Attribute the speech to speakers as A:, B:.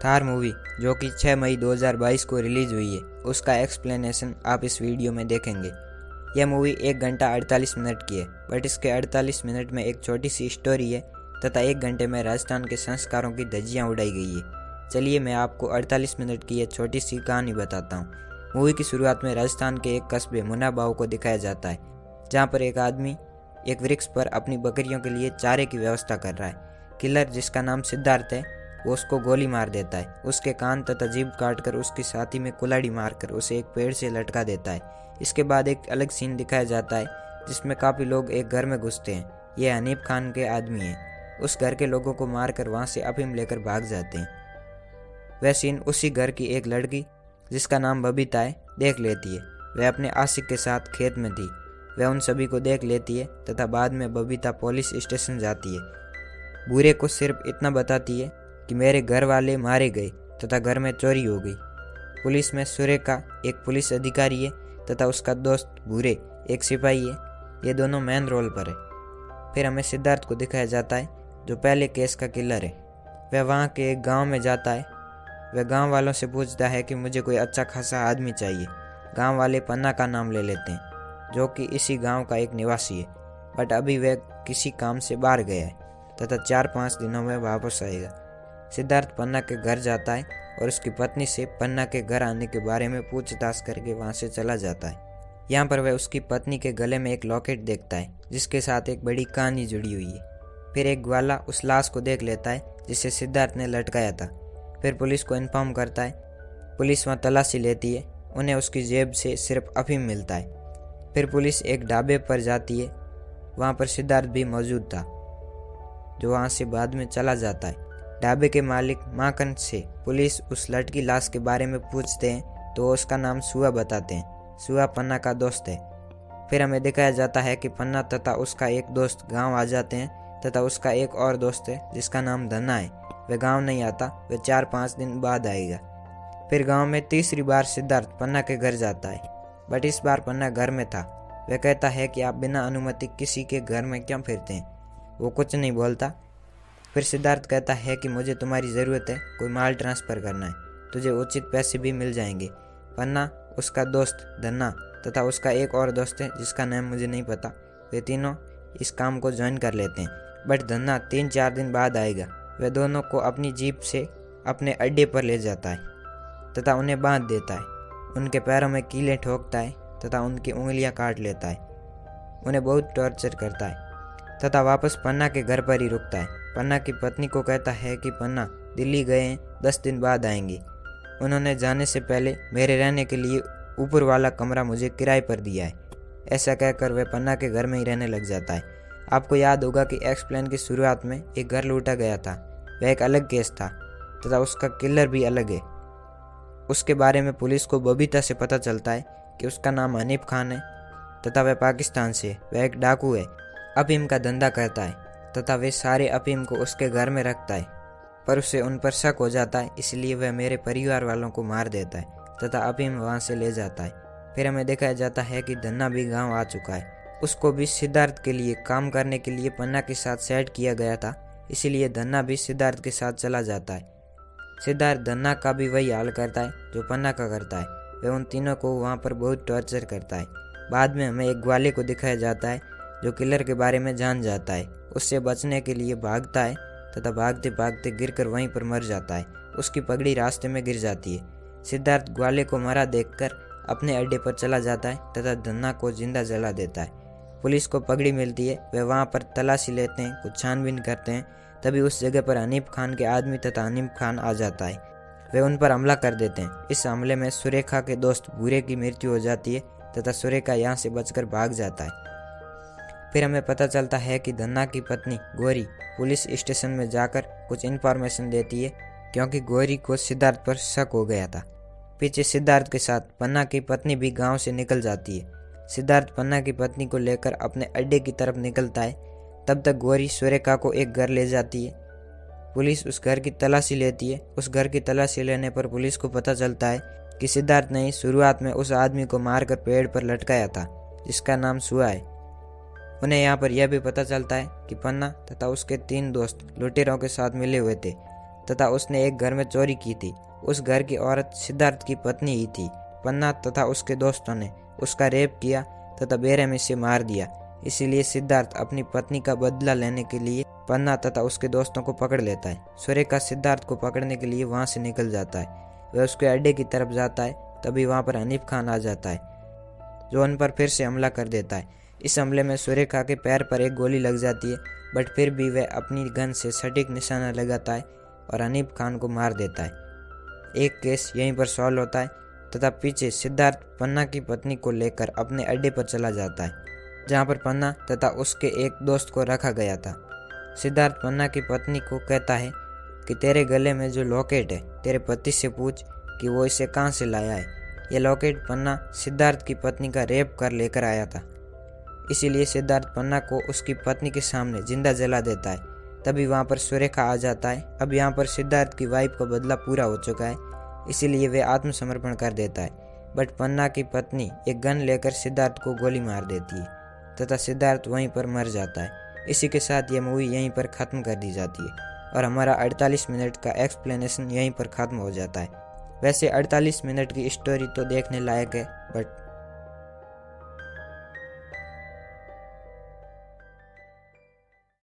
A: Thar movie जो कि 6 मई 2022 को रिलीज हुई है, उसका एक्सप्लेनेशन आप इस वीडियो में देखेंगे। यह मूवी 1 घंटा 48 मिनट की है, बट इसके 48 मिनट में एक छोटी सी स्टोरी है तथा 1 घंटे में राजस्थान के संस्कारों की धज्जियां उड़ाई गई है। चलिए मैं आपको 48 मिनट की यह छोटी सी कहानी बताता हूँ। मूवी की शुरुआत में राजस्थान के एक कस्बे मुनाबाव को दिखाया जाता है, जहाँ पर एक आदमी एक वृक्ष पर अपनी बकरियों के लिए चारे की व्यवस्था कर रहा है। किलर, जिसका नाम सिद्धार्थ है, वो उसको गोली मार देता है। उसके कान तथा जीभ काटकर उसकी छाती में कुल्हाड़ी मारकर उसे एक पेड़ से लटका देता है। इसके बाद एक अलग सीन दिखाया जाता है जिसमें काफ़ी लोग एक घर में घुसते हैं। ये हनीफ खान के आदमी हैं। उस घर के लोगों को मारकर वहाँ से अफीम लेकर भाग जाते हैं। वह सीन उसी घर की एक लड़की, जिसका नाम बबीता है, देख लेती है। वह अपने आशिक के साथ खेत में थी। वह उन सभी को देख लेती है तथा बाद में बबीता पुलिस स्टेशन जाती है। बूढ़े को सिर्फ इतना बताती है कि मेरे घर वाले मारे गए तथा घर में चोरी हो गई। पुलिस में सुरेखा एक पुलिस अधिकारी है तथा उसका दोस्त बूढ़े एक सिपाही है। ये दोनों मेन रोल पर है। फिर हमें सिद्धार्थ को दिखाया जाता है, जो पहले केस का किलर है। वह वहाँ के एक गांव में जाता है। वह गांव वालों से पूछता है कि मुझे कोई अच्छा खासा आदमी चाहिए। गांव वाले पन्ना का नाम ले लेते हैं, जो कि इसी गांव का एक निवासी है, बट अभी वह किसी काम से बाहर गया है तथा 4-5 दिनों में वापस आएगा। सिद्धार्थ पन्ना के घर जाता है और उसकी पत्नी से पन्ना के घर आने के बारे में पूछताछ करके वहां से चला जाता है। यहाँ पर वह उसकी पत्नी के गले में एक लॉकेट देखता है, जिसके साथ एक बड़ी कहानी जुड़ी हुई है। फिर एक ग्वाला उस लाश को देख लेता है जिसे सिद्धार्थ ने लटकाया था। फिर पुलिस को इन्फॉर्म करता है। पुलिस वहाँ तलाशी लेती है। उन्हें उसकी जेब से सिर्फ अफीम मिलता है। फिर पुलिस एक ढाबे पर जाती है। वहाँ पर सिद्धार्थ भी मौजूद था, जो वहाँ से बाद में चला जाता है। ढाबे के मालिक माखन से पुलिस उस लड़की लाश के बारे में पूछते हैं तो उसका नाम सुआ बताते हैं। सुआ पन्ना का दोस्त है। फिर हमें दिखाया जाता है कि पन्ना तथा उसका एक दोस्त गांव आ जाते हैं तथा उसका एक और दोस्त है जिसका नाम धन्ना है। वह गांव नहीं आता, वह 4-5 दिन बाद आएगा। फिर गांव में तीसरी बार सिद्धार्थ पन्ना के घर जाता है, बट इस बार पन्ना घर में था। वह कहता है कि आप बिना अनुमति किसी के घर में क्यों फिरते हैं। वो कुछ नहीं बोलता। फिर सिद्धार्थ कहता है कि मुझे तुम्हारी ज़रूरत है, कोई माल ट्रांसफ़र करना है, तुझे उचित पैसे भी मिल जाएंगे। पन्ना, उसका दोस्त धन्ना तथा उसका एक और दोस्त है जिसका नाम मुझे नहीं पता, वे तीनों इस काम को ज्वाइन कर लेते हैं। बट धन्ना 3-4 दिन बाद आएगा। वह दोनों को अपनी जीप से अपने अड्डे पर ले जाता है तथा उन्हें बांध देता है। उनके पैरों में कीलें ठोकता है तथा उनकी उंगलियां काट लेता है। उन्हें बहुत टॉर्चर करता है तथा वापस पन्ना के घर पर ही रुकता है। पन्ना की पत्नी को कहता है कि पन्ना दिल्ली गए हैं, 10 दिन बाद आएंगे। उन्होंने जाने से पहले मेरे रहने के लिए ऊपर वाला कमरा मुझे किराए पर दिया है। ऐसा कहकर वह पन्ना के घर में ही रहने लग जाता है। आपको याद होगा कि एक्सप्लेन की शुरुआत में एक घर लूटा गया था। वह एक अलग केस था तथा उसका किलर भी अलग है। उसके बारे में पुलिस को बबीता से पता चलता है कि उसका नाम हनीफ खान है तथा वह पाकिस्तान से है। वह एक डाकू है, अफीम का धंधा करता है तथा वे सारे अफीम को उसके घर में रखता है। पर उसे उन पर शक हो जाता है, इसलिए वह मेरे परिवार वालों को मार देता है तथा अफीम वहाँ से ले जाता है। फिर हमें दिखाया जाता है कि धन्ना भी गाँव आ चुका है। उसको भी सिद्धार्थ के लिए काम करने के लिए पन्ना के साथ सेट किया गया था, इसीलिए धन्ना भी सिद्धार्थ के साथ चला जाता है। सिद्धार्थ धन्ना का भी वही हाल करता है जो पन्ना का करता है। वह उन तीनों को वहाँ पर बहुत टॉर्चर करता है। बाद में हमें एक ग्वाले को दिखाया जाता है जो किलर के बारे में जान जाता है। उससे बचने के लिए भागता है तथा भागते भागते गिरकर वहीं पर मर जाता है। उसकी पगड़ी रास्ते में गिर जाती है। सिद्धार्थ ग्वाले को मरा देखकर अपने अड्डे पर चला जाता है तथा धन्ना को जिंदा जला देता है। पुलिस को पगड़ी मिलती है। वे वहाँ पर तलाशी लेते हैं, कुछ छानबीन करते हैं। तभी उस जगह पर हनीफ खान के आदमी तथा हनीफ खान आ जाता है। वे उन पर हमला कर देते हैं। इस हमले में सुरेखा के दोस्त बूढ़े की मृत्यु हो जाती है तथा सुरेखा यहाँ से बचकर भाग जाता है। फिर हमें पता चलता है कि धन्ना की पत्नी गौरी पुलिस स्टेशन में जाकर कुछ इन्फॉर्मेशन देती है, क्योंकि गौरी को सिद्धार्थ पर शक हो गया था। पीछे सिद्धार्थ के साथ पन्ना की पत्नी भी गांव से निकल जाती है। सिद्धार्थ पन्ना की पत्नी को लेकर अपने अड्डे की तरफ निकलता है। तब तक गौरी सुरेखा को एक घर ले जाती है। पुलिस उस घर की तलाशी लेती है। उस घर की तलाशी लेने पर पुलिस को पता चलता है कि सिद्धार्थ ने शुरुआत में उस आदमी को मारकर पेड़ पर लटकाया था, जिसका नाम सुआ है। उन्हें यहाँ पर यह भी पता चलता है कि पन्ना तथा उसके 3 दोस्त लुटेरों के साथ मिले हुए थे तथा उसने एक घर में चोरी की थी। उस घर की औरत सिद्धार्थ की पत्नी ही थी। पन्ना तथा उसके दोस्तों ने उसका रेप किया तथा बेरहमी से मार दिया। इसीलिए सिद्धार्थ अपनी पत्नी का बदला लेने के लिए पन्ना तथा उसके दोस्तों को पकड़ लेता है। सुरेखा सिद्धार्थ को पकड़ने के लिए वहां से निकल जाता है। वह उसके अड्डे की तरफ जाता है, तभी वहां पर हनीफ खान आ जाता है, जो उन पर फिर से हमला कर देता है। इस हमले में सुरेखा के पैर पर एक गोली लग जाती है, बट फिर भी वह अपनी गन से सटीक निशाना लगाता है और हनीफ खान को मार देता है। एक केस यहीं पर सॉल्व होता है तथा पीछे सिद्धार्थ पन्ना की पत्नी को लेकर अपने अड्डे पर चला जाता है, जहां पर पन्ना तथा उसके एक दोस्त को रखा गया था। सिद्धार्थ पन्ना की पत्नी को कहता है कि तेरे गले में जो लॉकेट है, तेरे पति से पूछ कि वो इसे कहाँ से लाया है। यह लॉकेट पन्ना सिद्धार्थ की पत्नी का रेप कर लेकर आया था। इसीलिए सिद्धार्थ पन्ना को उसकी पत्नी के सामने जिंदा जला देता है। तभी वहाँ पर सुरेखा आ जाता है। अब यहाँ पर सिद्धार्थ की वाइफ का बदला पूरा हो चुका है, इसीलिए वे आत्मसमर्पण कर देता है। बट पन्ना की पत्नी एक गन लेकर सिद्धार्थ को गोली मार देती है तथा सिद्धार्थ वहीं पर मर जाता है। इसी के साथ ये मूवी यहीं पर ख़त्म कर दी जाती है और हमारा 48 मिनट का एक्सप्लेनेशन यहीं पर ख़त्म हो जाता है। वैसे 48 मिनट की स्टोरी तो देखने लायक है, बट